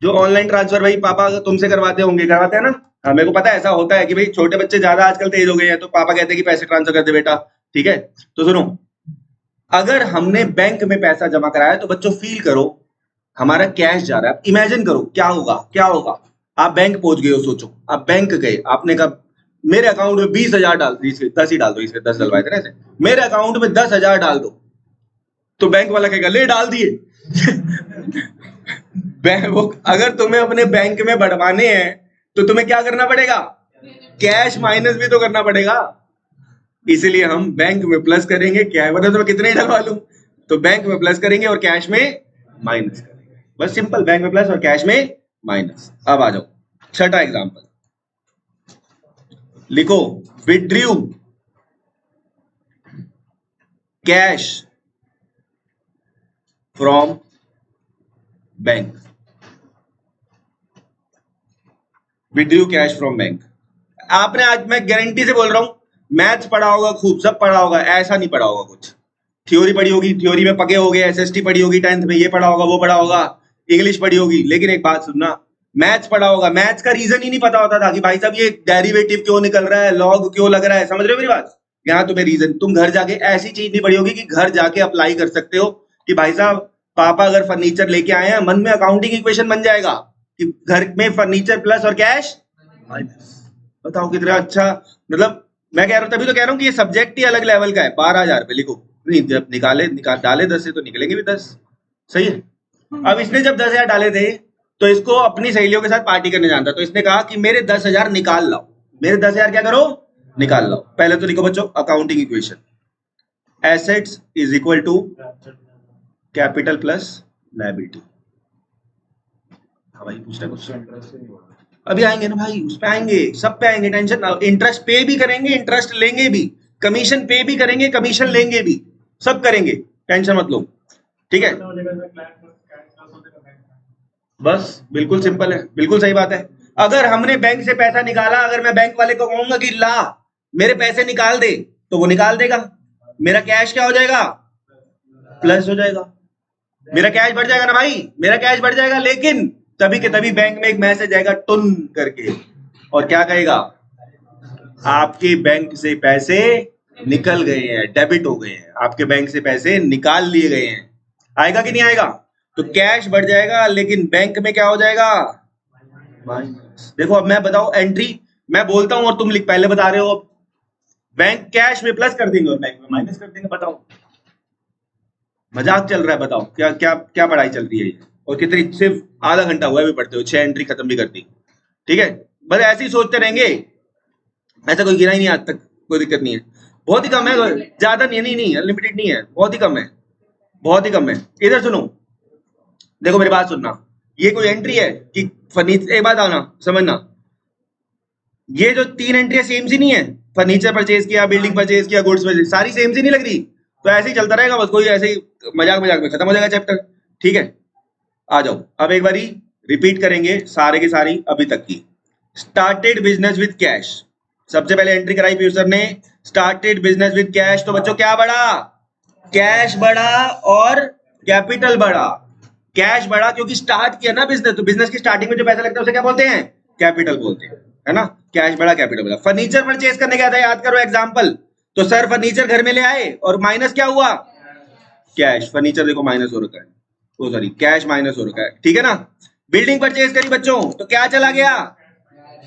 Speaker 1: जो ऑनलाइन ट्रांसफर भाई पापा तुमसे करवाते होंगे? करवाते हैं ना? हाँ, मेरे को पता है ऐसा होता है कि भाई छोटे बच्चे ज्यादा आजकल तेज हो गए हैं, तो पापा कहते हैं कि पैसे ट्रांसफर कर दे बेटा। ठीक है, तो सुनो, अगर हमने बैंक में पैसा जमा कराया तो बच्चों फील करो हमारा कैश जा रहा है। इमेजिन करो क्या होगा, क्या होगा। आप बैंक पहुंच गए हो, सोचो आप बैंक गए, आपने कहा मेरे अकाउंट में 20,000 डाल दो, इसके 10 ही डाल दो, इसके 10 डलवाए थे ना ऐसे, मेरे अकाउंट में 10,000 डाल दो। तो बैंक वाला कहेगा ले डाल दिए। वो अगर तुम्हें अपने बैंक में बढ़वाने हैं तो तुम्हें क्या करना पड़ेगा? कैश माइनस भी तो करना पड़ेगा। इसलिए हम बैंक में प्लस करेंगे, क्या है मतलब तुम्हें कितने ही डलवा लूं, तो बैंक में प्लस करेंगे और कैश में माइनस करेंगे। बस सिंपल, बैंक में प्लस और कैश में माइनस। अब आ जाओ छठा एग्जांपल, लिखो withdrew cash from bank. Withdrew cash from bank. आपने, आज मैं गारंटी से बोल रहा हूं, मैथ्स पढ़ा होगा खूब, सब पढ़ा होगा, ऐसा नहीं पढ़ा होगा कुछ। थ्योरी पढ़ी होगी, थ्योरी में पके हो गए, एसएसटी पढ़ी होगी 10th में, ये पढ़ा होगा, वो पढ़ा होगा, इंग्लिश पढ़ी होगी, लेकिन एक बात सुनना, मैथ्स पढ़ा होगा, मैथ्स का रीजन ही नहीं पता होता था कि भाई साहब ये डेरिवेटिव क्यों निकल रहा है, लॉग क्यों लग रहा है। समझ रहे हो मेरी बात? यहाँ तुम्हें रीजन, तुम घर जाके ऐसी चीज नहीं पढ़ी होगी कि घर जाके अप्लाई कर सकते हो कि भाई साहब पापा अगर फर्नीचर लेके आए हैं, मन में अकाउंटिंग इक्वेशन बन जाएगा कि घर में फर्नीचर प्लस और कैश माइनस। बताओ कितना अच्छा, मतलब मैं कह रहा हूँ, तभी तो कह रहा हूँ कि ये सब्जेक्ट ही अलग लेवल का है। 12,000 रुपए लिखो, नहीं जब डाले 10 से तो निकलेंगे भी 10। सही है। अब इसने जब 10,000 डाले थे तो इसको अपनी सहेलियों के साथ पार्टी करने जाना था, तो इसने कहा कि मेरे 10,000 निकाल लाओ, मेरे 10,000 क्या करो, निकाल लाओ। पहले तो लिखो बच्चों accounting equation, assets is equal to capital plus liability. हाँ भाई पूछ रहे कुछ? अभी आएंगे ना भाई, उस पे आएंगे, सब पे आएंगे, टेंशन ना। इंटरेस्ट पे भी करेंगे, इंटरेस्ट लेंगे भी, कमीशन पे भी करेंगे, कमीशन लेंगे भी, सब करेंगे, टेंशन मत लो। ठीक है, बस बिल्कुल सिंपल है, बिल्कुल सही बात है। अगर हमने बैंक से पैसा निकाला, अगर मैं बैंक वाले को कहूंगा कि ला मेरे पैसे निकाल दे, तो वो निकाल देगा, मेरा कैश क्या हो जाएगा, प्लस हो जाएगा, मेरा कैश बढ़ जाएगा ना भाई, मेरा कैश बढ़ जाएगा। लेकिन तभी के तभी बैंक में एक मैसेज आएगा टुन करके, और क्या कहेगा, आपके बैंक से पैसे निकल गए हैं, डेबिट हो गए हैं, आपके बैंक से पैसे निकाल लिए गए हैं। आएगा कि नहीं आएगा? तो कैश बढ़ जाएगा, लेकिन बैंक में क्या हो जाएगा, माइनस। देखो अब मैं बताओ एंट्री, मैं बोलता हूं और तुम लिख, पहले बता रहे हो, बैंक कैश में प्लस कर देंगे और बैंक में माइनस कर देंगे। बताओ मजाक चल रहा है? बताओ क्या क्या क्या पढ़ाई चल रही है ये? और कितनी, सिर्फ आधा घंटा हुआ है भी पढ़ते हो, 6 एंट्री खत्म भी कर दी। ठीक है, बस ऐसे ही सोचते रहेंगे। ऐसा कोई गिना ही नहीं आज तक, कोई दिक्कत नहीं है, बहुत ही कम है, ज्यादा नहीं, नहीं नहीं अनलिमिटेड नहीं है, बहुत ही कम है, बहुत ही कम है। इधर सुनो, देखो मेरी बात सुनना, ये कोई एंट्री है कि फर्नीचर, एक बात आना समझना, ये जो 3 एंट्री सेम सी नहीं है, फर्नीचर परचेज किया, बिल्डिंग परचेज किया, गुड्स परचेज, सारी सेम सी नहीं लग रही, तो ऐसे ही चलता रहेगा बस, कोई ऐसे ही मजाक मजाक में खत्म हो जाएगा चैप्टर, ठीक है। आ जाओ अब एक बारी रिपीट करेंगे सारे की सारी अभी तक की। स्टार्टेड बिजनेस विद कैश, सबसे पहले एंट्री कराई पीयूष सर ने, स्टार्टेड बिजनेस विद कैश, तो बच्चों क्या बढ़ा, कैश बढ़ा और कैपिटल बढ़ा। कैश बढ़ा क्योंकि स्टार्ट किया ना बिजनेस, तो बिजनेस की स्टार्टिंग में जो पैसा लगता है उसे क्या बोलते हैं, कैपिटल बोलते हैं, है ना। कैश बढ़ा कैपिटल बढ़ा। फर्नीचर परचेज करने गया था, याद करो एग्जांपल, तो सर फर्नीचर घर में ले आए और माइनस क्या हुआ, कैश, फर्नीचर देखो माइनस हो रखा है, ओ सॉरी कैश माइनस हो रखा है, ठीक है ना। बिल्डिंग परचेज करी बच्चों, तो क्या चला गया,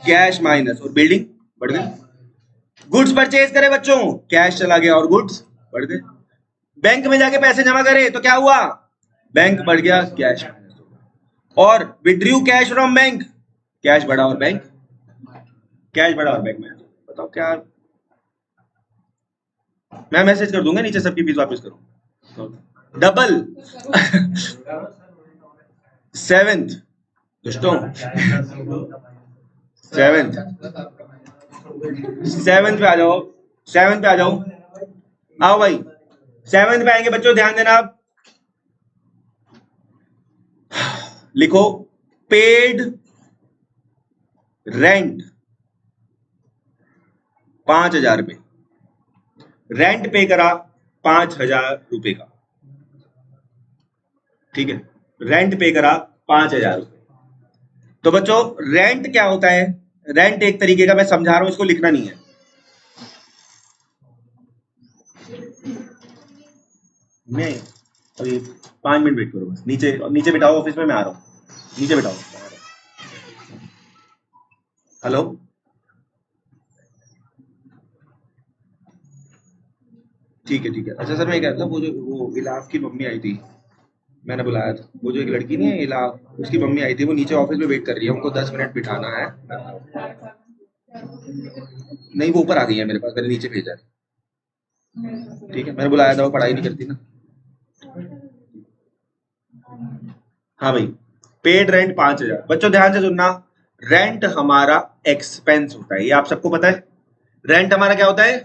Speaker 1: कैश माइनस और बिल्डिंग बढ़ गई। गुड्स परचेज करे बच्चों, कैश चला गया और गुड्स बढ़ गए। बैंक में जाके पैसे जमा करे तो क्या हुआ, बैंक बढ़ गया, कैश माइनस हो गया। और withdrew cash from bank, cash बढ़ा और बैंक, कैश बढ़ा और बैंक माइनस। बताओ क्या, मैं मैसेज कर दूंगा नीचे सबकी फीस वापस करो, डबल सेवेंथ दोस्तों, सेवेंथ, सेवेंथ पे आ जाओ, सेवेंथ पे आ जाओ, आओ भाई, सेवेंथ पे आएंगे बच्चों, ध्यान देना आप, लिखो पेड रेंट 5,000 रुपए, रेंट पे करा 5,000 रुपए का, ठीक है, रेंट पे करा 5,000 रुपए। तो बच्चों रेंट क्या होता है, रेंट एक तरीके का, मैं समझा रहा हूं, इसको लिखना नहीं है, नहीं अभी 5 मिनट वेट करो बस, नीचे नीचे बिठाओ ऑफिस में, मैं आ रहा हूँ, नीचे बिठाओ। हेलो, ठीक है ठीक है, अच्छा सर मैं कह रहा था, वो इलाफ की मम्मी आई थी, मैंने बुलाया था, वो जो एक लड़की नहीं है इलाफ, उसकी मम्मी आई थी, वो नीचे ऑफिस में वेट कर रही है, उनको 10 मिनट बिठाना है। नहीं वो ऊपर आ गई है मेरे पास, मैंने नीचे भेजा है, ठीक है, मैंने बुलाया था, वो पढ़ाई नहीं करती ना। हाँ भाई, पेड रेंट 5,000, बच्चों ध्यान से सुनना, रेंट हमारा एक्सपेंस होता है, ये आप सबको पता है, रेंट हमारा क्या होता है,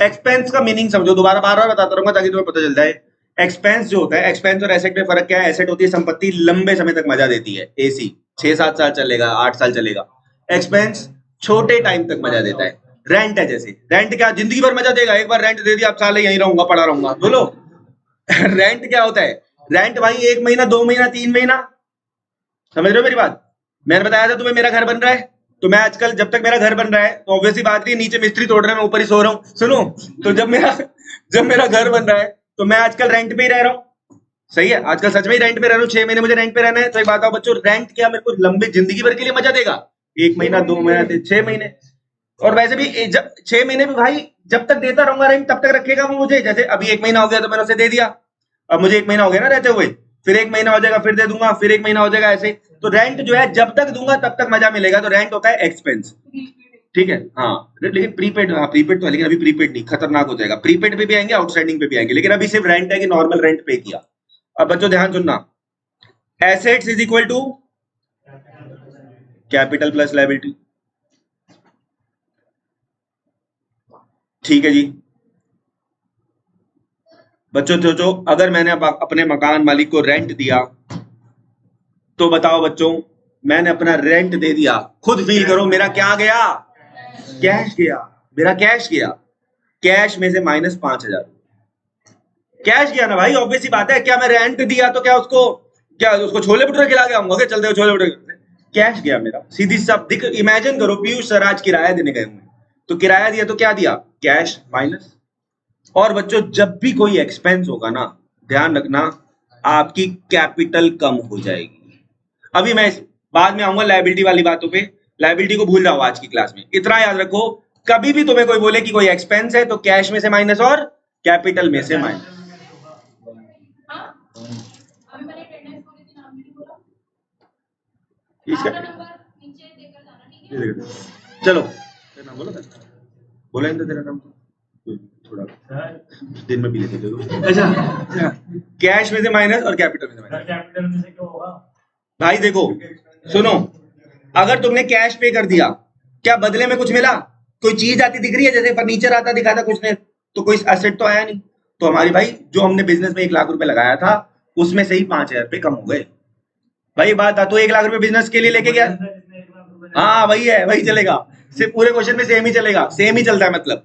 Speaker 1: एक्सपेंस का मीनिंग समझो, दोबारा बार बार बताता रहूंगा ताकि तुम्हें पता चल जाए। एक्सपेंस जो होता है, एक्सपेंस और एसेट में फर्क क्या है, एसेट होती है संपत्ति, लंबे समय तक मजा देती है, एसी 6-7 साल चलेगा, 8 साल चलेगा, एक्सपेंस छोटे टाइम तक मजा देता है। रेंट है जैसे, रेंट क्या जिंदगी भर मजा देगा, एक बार रेंट दे दिया, आप साले यहीं रहूंगा, पड़ा रहूंगा, बोलो रेंट क्या होता है, रेंट भाई 1 महीना, 2 महीना, 3 महीना, समझ रहे हो मेरी बात। मैंने बताया था तुम्हें मेरा घर बन रहा है, तो मैं आजकल जब तक मेरा घर बन रहा है तो ऑब्वियसली बात नहीं, नीचे मिस्त्री तोड़ रहे हैं, मैं ऊपर ही सो रहा हूँ, सुनो, तो जब मेरा घर बन रहा है तो मैं आजकल रेंट पे ही रह रहा हूँ, सही है, आजकल सच में ही रेंट पे रह रहा हूँ, 6 महीने मुझे रेंट पे रहना है। तो एक बात आओ बच्चों, रेंट क्या मेरे को लंबी जिंदगी भर के लिए मजा देगा, 1 महीना, 2 महीना, 6 महीने, और वैसे भी जब 6 महीने में भाई जब तक देता रहूंगा रेंट तब तक रखेगा वो मुझे, जैसे अभी 1 महीना हो गया तो मैंने उसे दे दिया, अब मुझे 1 महीना हो गया ना रहते हुए, फिर 1 महीना हो जाएगा फिर दे दूंगा, फिर 1 महीना हो जाएगा, ऐसे। तो रेंट जो है जब तक दूंगा तब तक मजा मिलेगा, तो रेंट होता है एक्सपेंस, ठीक है। हाँ लेकिन प्रीपेड, हाँ प्रीपेड तो है, लेकिन अभी प्रीपेड नहीं, खतरनाक हो जाएगा, प्रीपेड पे भी आएंगे, आउटस्टैंडिंग पे भी आएंगे, लेकिन अभी सिर्फ रेंट है कि नॉर्मल रेंट पे किया। अब बच्चों ध्यान सुनना, assets is equal to capital plus liability, ठीक है जी। बच्चों तो अगर मैंने अपने मकान मालिक को रेंट दिया, तो बताओ बच्चों, मैंने अपना रेंट दे दिया, खुद फील करो मेरा क्या गया, कैश गया, मेरा कैश गया, कैश में से माइनस 5,000, कैश गया ना भाई, ऑब्वियस ही बात है, क्या मैं रेंट दिया तो क्या उसको, क्या उसको छोले भटूरे खिला के आऊंगा, क्या चलते हो छोले भटूरे, कैश गया मेरा, सीधी सब दिख, इमेजिन करो पीयूष सर आज किराया देने गए हुए, तो किराया दिया तो क्या दिया, कैश माइनस। और बच्चों जब भी कोई एक्सपेंस होगा ना, ध्यान रखना, आपकी कैपिटल कम हो जाएगी। अभी मैं बाद में आऊंगा लायबिलिटी वाली बातों पे, लायबिलिटी को भूल जाओ आज की क्लास में, इतना याद रखो, कभी भी तुम्हें कोई बोले कि कोई एक्सपेंस है तो कैश में से माइनस और कैपिटल में से माइनस।
Speaker 2: अभी मैंने अटेंडेंस बोली थी, नाम भी नहीं बोला,
Speaker 1: इसका
Speaker 2: आपका नंबर नीचे देकर जाना, ठीक है।
Speaker 1: चलो तेरा नाम बोला था, बोला नहीं था तेरा नाम, थोड़ा दिन में पी लेते थे। अच्छा, कैश में से माइनस और कैपिटल में से माइनस।
Speaker 3: कैपिटल में से क्या होगा?
Speaker 1: भाई देखो सुनो, अगर तुमने कैश पे कर दिया, क्या बदले में कुछ मिला? कोई चीज आती दिख रही है? जैसे फर्नीचर आता दिखा था कुछ ने, तो कोई एसेट तो आया नहीं। तो हमारी भाई जो हमने बिजनेस में 1 लाख रुपए लगाया था, उसमें से ही 5,000 रुपए कम हो गए। भाई बात था, तो 1 लाख रुपए बिजनेस के लिए लेके गया। हाँ वही है, वही चलेगा, सिर्फ पूरे क्वेश्चन में सेम ही चलेगा, सेम ही चलता है। मतलब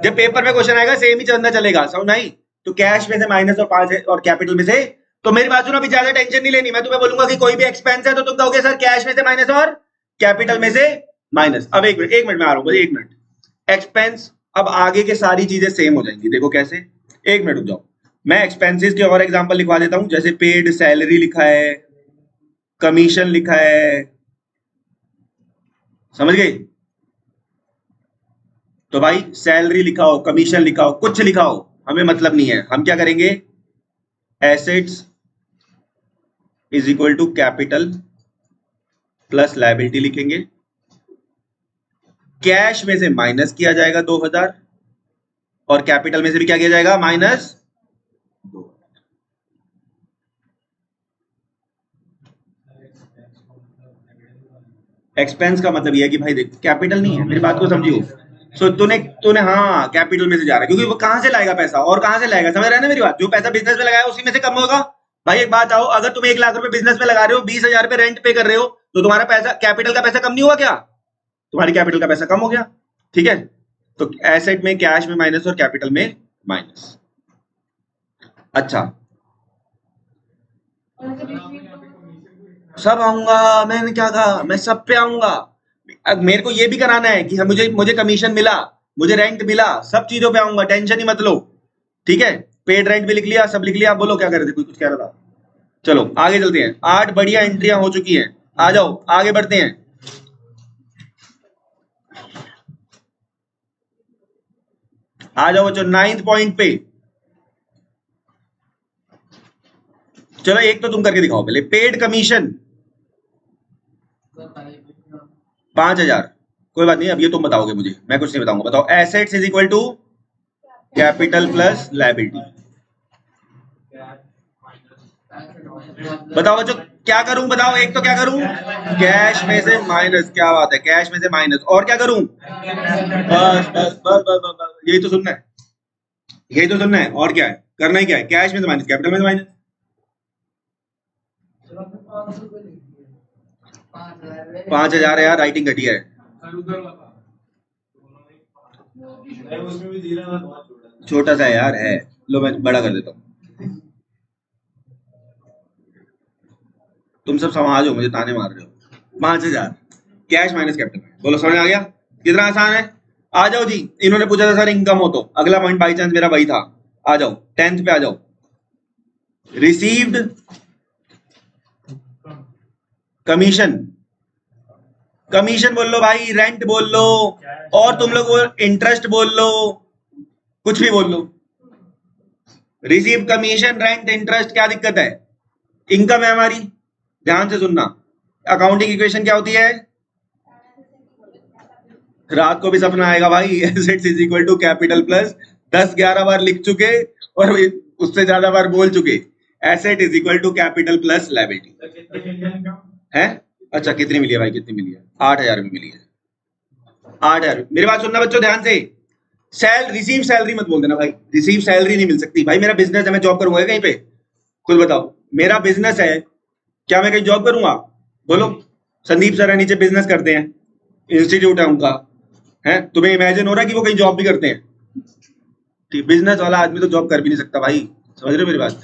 Speaker 1: जब पेपर में क्वेश्चन आएगा सेम ही चलना चलेगा, समझ नहीं? तो कैश में से माइनस और 5 और कैपिटल में से। तो मेरी बात सुनो, अभी ज्यादा टेंशन नहीं लेनी। मैं तुम्हें बोलूंगा कि कोई भी एक्सपेंस है तो तुम कहोगे सर कैश में से माइनस और कैपिटल में से माइनस। अब एक मिनट मैं आ रहा हूँ, 1 मिनट। एक्सपेंस, अब आगे के सारी चीजें सेम हो जाएंगी। देखो कैसे, 1 मिनट रुक जाओ, मैं एक्सपेंसेस के और एग्जांपल लिखवा देता हूं। जैसे पेड सैलरी लिखा है, कमीशन लिखा है, समझ गई? तो भाई सैलरी लिखा हो, कमीशन लिखा हो, कुछ लिखा हो, हमें मतलब नहीं है। हम क्या करेंगे, assets is equal to capital plus liability लिखेंगे। कैश में से माइनस किया जाएगा 2,000 और कैपिटल में से भी क्या किया जाएगा, माइनस 2। एक्सपेंस का मतलब यह है कि भाई देख कैपिटल नहीं है, मेरी बात को समझियो। सो तूने हाँ कैपिटल में से जा रहा है, क्योंकि वो कहां से लाएगा पैसा, और कहां से लाएगा, समझ रहा है ना मेरी बात? जो पैसा बिजनेस में लगाया उसी में से कम होगा। भाई एक बात आओ, अगर तुम 1 लाख रुपए बिजनेस में लगा रहे हो, 20,000 रुपए रेंट पे कर रहे हो, तो तुम्हारा पैसा, कैपिटल का पैसा कम नहीं हुआ क्या? तुम्हारी कैपिटल का पैसा कम हो गया, ठीक है? तो एसेट में कैश में माइनस और कैपिटल में माइनस। अच्छा,
Speaker 2: और जब receive
Speaker 1: सब आऊंगा, मैंने क्या कहा, मैं सब पे आऊंगा। अब मेरे को ये भी कराना है कि मुझे कमीशन मिला, मुझे रेंट मिला, सब चीजों पे आऊंगा, टेंशन ही मत लो, ठीक है? पेड रेंट भी लिख लिया, सब लिख लिया। बोलो क्या कर रहे थे, कुछ कह रहा था? चलो आगे चलते हैं। 8 बढ़िया एंट्रियां हो चुकी हैं, आ जाओ आगे बढ़ते हैं। आ जाओ बच्चों 9th पॉइंट पे। चलो एक तो तुम करके दिखाओ पहले। पेड कमीशन 5,000, कोई बात नहीं, अब ये तुम बताओगे मुझे, मैं कुछ नहीं बताऊंगा। बताओ assets is equal to capital plus liability. बताओ बच्चों क्या करूं, बताओ एक तो क्या करूं, कैश में से माइनस, क्या बात है, कैश में से माइनस, और क्या करूं, बस बस बस बस बस, बस। यही तो सुनना है, यही तो सुनना है, और क्या है, करना ही क्या है, कैश में से माइनस, कैपिटल में से माइनस। 5,000 है यार, राइटिंग घटिया है, छोटा सा यार है, लो मैं बड़ा कर देता हूँ। तुम सब समाज हो, मुझे ताने मार रहे हो। 5,000 कैश माइनस कैपिटल, बोलो समझ आ गया? कितना आसान है। आ जाओ जी, इन्होंने पूछा था सर इनकम हो, तो अगला पॉइंट बाई चांस मेरा वही था। आ जाओ 10th पे आ जाओ। रिसीव्ड कमीशन, कमीशन बोल लो भाई, रेंट बोल लो, और तुम लोग इंटरेस्ट बोल लो, कुछ भी बोल लो। रिसीव कमीशन, रेंट, इंटरेस्ट, क्या दिक्कत है? इनकम है हमारी, ध्यान से सुनना। अकाउंटिंग इक्वेशन क्या होती है? रात को भी सपना आएगा भाई। Assets is equal to capital plus 10-11 बार लिख चुके और उससे ज्यादा बार बोल चुके। Asset is equal to capital plus liability है। अच्छा कितनी मिली है भाई, कितनी मिली है? 8,000 में मिली है, 8,000। मेरी बात सुनना बच्चों ध्यान से, रिसीव सैलरी मत बोल देना भाई, रिसीव सैलरी नहीं मिल सकती भाई। मेरा बिजनेस है, मैं जॉब करूंगा कहीं पे? खुद बताओ, मेरा बिजनेस है, क्या मैं कहीं जॉब करूंगा? बोलो। संदीप सर है नीचे, बिजनेस करते हैं, इंस्टीट्यूट है उनका, है? तुम्हें इमेजिन हो रहा है कि वो कहीं जॉब भी करते हैं? ठीक, बिजनेस वाला आदमी तो जॉब कर भी नहीं सकता भाई, समझ रहे हो मेरी बात?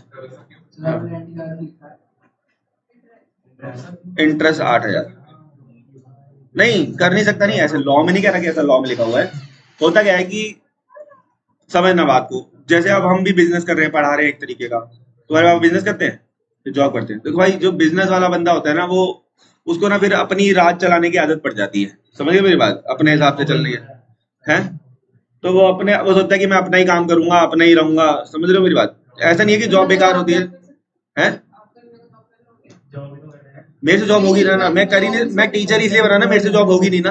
Speaker 1: इंटरेस्ट 8,000 नहीं कर नहीं सकता, नहीं ऐसे लॉ में नहीं कह रहा कि ऐसा लॉ में लिखा हुआ है। होता क्या है कि समझना बात को, जैसे अब हम भी बिजनेस कर रहे हैं, पढ़ा रहे हैं एक तरीके का, तुम्हारे पापा बिजनेस करते हैं, जॉब करते हैं। देखो भाई जो बिजनेस वाला बंदा होता है ना, वो उसको ना फिर अपनी राज चलाने की आदत पड़ जाती है, समझिए मेरी बात, अपने हिसाब से चलनी है? तो वो सोचता है कि मैं अपना ही काम करूंगा, अपना ही रहूंगा, समझ रहे हो मेरी बात? ऐसा नहीं है कि जॉब बेकार होती है? मेरे से जॉब होगी ना, मैं कर ही नहीं, मैं टीचर इसलिए बना ना, मेरे से जॉब होगी नहीं ना।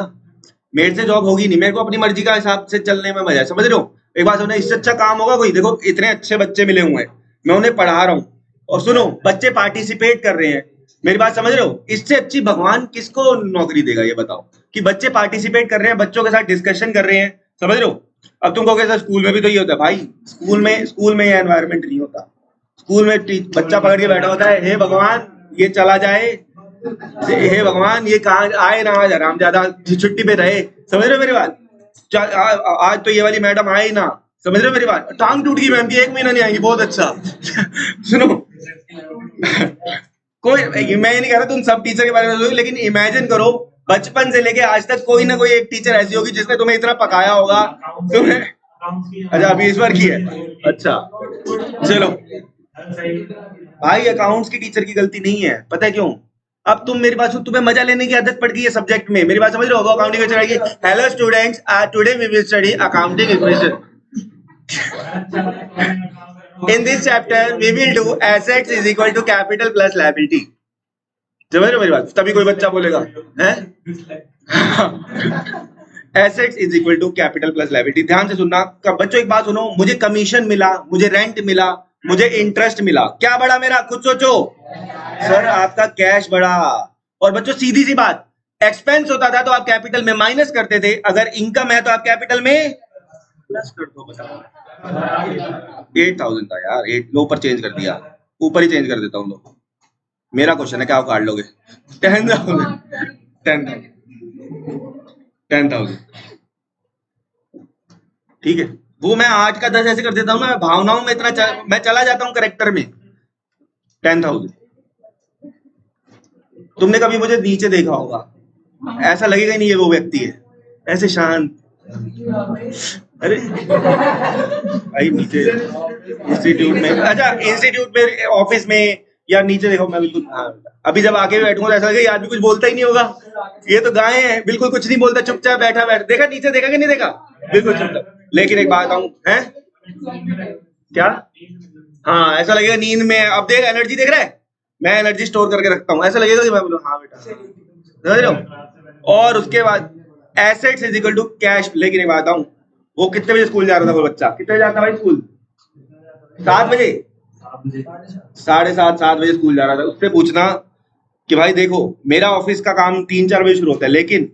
Speaker 1: मेरे से जॉब होगी नहीं, मेरे को अपनी मर्जी का हिसाब से चलने में मजा है, समझ रहे हो? एक बात सुनो, इससे अच्छा काम होगा कोई? देखो इतने अच्छे बच्चे मिले हुए हैं, मैं उन्हें पढ़ा रहा हूँ, और सुनो बच्चे पार्टिसिपेट कर रहे हैं, मेरी बात समझ रहे हो? इससे अच्छी भगवान किसको नौकरी देगा ये बताओ, कि बच्चे पार्टिसिपेट कर रहे हैं, बच्चों के साथ डिस्कशन कर रहे हैं, समझ रहे हो? अब तुम कहोगे सर स्कूल में भी तो ये होता है, भाई स्कूल में ये एनवायरनमेंट नहीं होता। स्कूल में बच्चा पकड़ के बैठा होता है, हे भगवान ये चला जाए, हे भगवान ये कहाँ आए ना, आज हरामजादा छुट्टी पे रहे, समझ रहे हो मेरी बात? आज तो ये वाली मैडम आए ही ना, समझ रहे हो मेरी बात? टांग टूट गई मैम की, 1 महीना नहीं आएंगी, बहुत अच्छा। सुनो कोई, मैं ये नहीं कह रहा तुम सब टीचर के बारे में सोचो, लेकिन इमेजिन करो बचपन से लेके आज तक कोई ना कोई एक टीचर ऐसी होगी जिसने तुम्हें इतना पकाया होगा, तुम्हें। अच्छा अभी इस बार की है, अच्छा चलो भाई, अकाउंट्स की टीचर की गलती नहीं है, पता है क्यों? अब तुम मेरी बात सुन, तुम्हें मजा लेने की आदत पड़ गई है सब्जेक्ट में, मेरी बात समझ रहे हो? वो अकाउंटिंग में चलाएगी, hello students, today we will study accounting equation. In this chapter we will do assets is equal to capital plus liability। समझ रहे हो मेरी बात? तभी कोई बच्चा बोलेगा हैं assets is equal to capital plus liability. ध्यान से सुनना बच्चों, एक बात सुनो, मुझे कमीशन मिला, मुझे रेंट मिला, मुझे इंटरेस्ट मिला, क्या बढ़ा मेरा? खुद सोचो सर, आपका कैश बढ़ा। और बच्चों सीधी सी बात, एक्सपेंस होता था तो आप कैपिटल में माइनस करते थे, अगर इनकम है तो आप कैपिटल में प्लस कर दो। बताओ 8,000 था यार, 8 लो ऊपर चेंज कर दिया, ऊपर ही चेंज कर देता हूँ तो। मेरा क्वेश्चन है, क्या आप काट लोगे? 10,000 ठीक है, वो मैं 8 का 10 ऐसे कर देता हूँ ना, भावनाओं में इतना मैं चला जाता हूँ करेक्टर में। 10,000। तुमने कभी मुझे नीचे देखा होगा, ऐसा लगेगा ही नहीं ये वो व्यक्ति है, ऐसे शांत। अरे भाई नीचे इंस्टीट्यूट में, अच्छा इंस्टीट्यूट में, ऑफिस में, या नीचे देखो मैं बिल्कुल, हाँ अभी जब आके बैठूंगा तो ऐसा लगेगा यार भी कुछ बोलता ही नहीं होगा, ये तो गाय है, बिल्कुल कुछ नहीं बोलता, चुपचाप बैठा देखा नीचे, देखा कि नहीं देखा, बिल्कुल चुपचाप। लेकिन एक बात आऊं है क्या, हाँ ऐसा लगेगा नींद में, अब देख एनर्जी देख रहा है, मैं एनर्जी स्टोर करके रखता हूँ, ऐसा लगेगा कि मैं बोलूँ हाँ बेटा, समझ रहे हो? और उसके बाद assets is equal to cash. लेकिन एक बात आऊं, वो कितने बजे स्कूल जा रहा था वो बच्चा? कितने बजे जाता भाई स्कूल? 7 बजे, 7:30 7 बजे स्कूल जा रहा था। उससे पूछना कि भाई देखो मेरा ऑफिस का काम 3-4 बजे शुरू होता है, लेकिन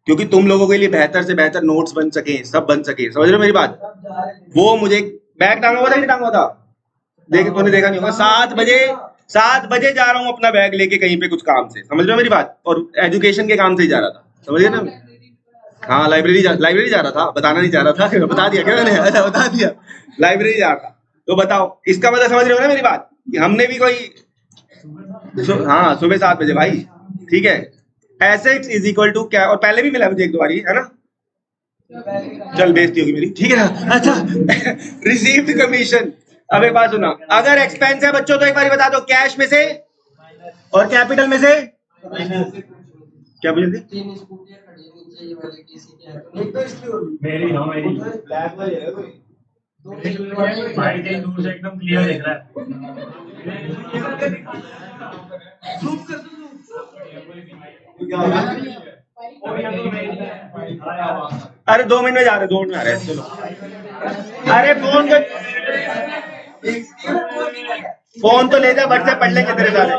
Speaker 1: क्योंकि तुम लोगों के लिए बेहतर से बेहतर नोट्स बन सके, सब बन सके, समझ रहे हो मेरी बात, वो मुझे बैग टांगा हुआ था कि टांगा हुआ था? देख तूने देखा नहीं होगा, 7 बजे जा रहा हूँ अपना बैग लेके कहीं पे कुछ काम से, समझ रहे हो मेरी बात? और एजुकेशन के काम से ही जा रहा था, समझिए ना? हाँ लाइब्रेरी जा रहा था, बताना नहीं चाह रहा था, बता दिया क्या मैंने? अच्छा बता दिया, लाइब्रेरी जा रहा था। तो बताओ इसका मतलब समझ रहे हो ना मेरी बात, कि हमने भी कोई हाँ सुबह 7 बजे भाई, ठीक है। एसेट्स इज इक्वल टू क्या, और पहले भी मिला मुझे 1-2 बार, है ना? चल बेइज्जती होगी मेरी, ठीक है ना? अच्छा रिसीव्ड कमीशन। अब एक बात सुना, अगर एक्सपेंस है बच्चों तो एक बार बता दो, कैश में से और कैपिटल में से क्या पूछे थे?
Speaker 3: मेरी ब्लैक वाली है कोई भाई के दूर से एकदम क्लियर दिख रहा है।
Speaker 1: अरे 2 मिनट में जा रहे, 2 मिनट में आ रहे, चलो। अरे फोन तो ले जा, व्हाट्सएप पढ़ लेंगे तेरे सारे,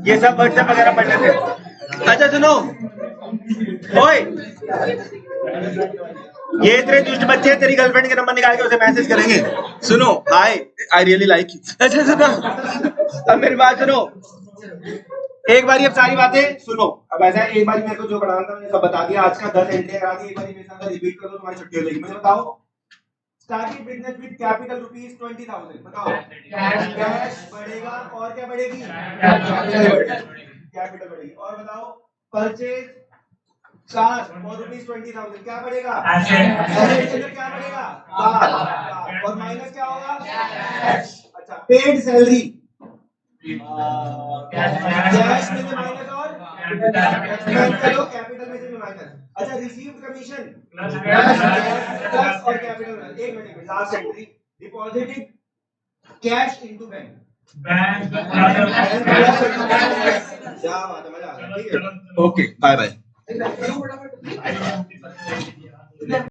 Speaker 1: ये सब व्हाट्सएप वगैरह पढ़ लेते। अच्छा सुनो, ओए ये तेरे दुष्ट बच्चे तेरी गर्लफ्रेंड के नंबर निकाल के उसे मैसेज करेंगे, सुनो हाय आई रियली लाइक यू। अच्छा सुनो, अब मेरी बात सुनो, एक बार अब सारी बातें सुनो। अब ऐसा है, एक बार मेरे को जो पढ़ाना था मैंने सब बता दिया, आज का 10 एंट्री करा दी, एक बार मेरे साथ रिपीट कर दो, तुम्हारी छुट्टी हो जाएगी। मुझे बताओ, starting business with capital rupees 20,000, बताओ कैश बढ़ेगा और क्या बढ़ेगी? कैपिटल बढ़ेगी। और बताओ परचेज चार्ज और रुपीस 20,000 क्या बढ़ेगा? क्या बढ़ेगा? और माइनस क्या होगा? अच्छा पेड सैलरी, कैश में से माइनस और कैपिटल में से भी माइनस। अच्छा रिसीव्ड कमीशन प्लस और कैपिटल। एक minute, last entry, deposited cash into bank. क्या बात है, मजा आ गया, ठीक है, ओके बाय बाय।
Speaker 3: भाई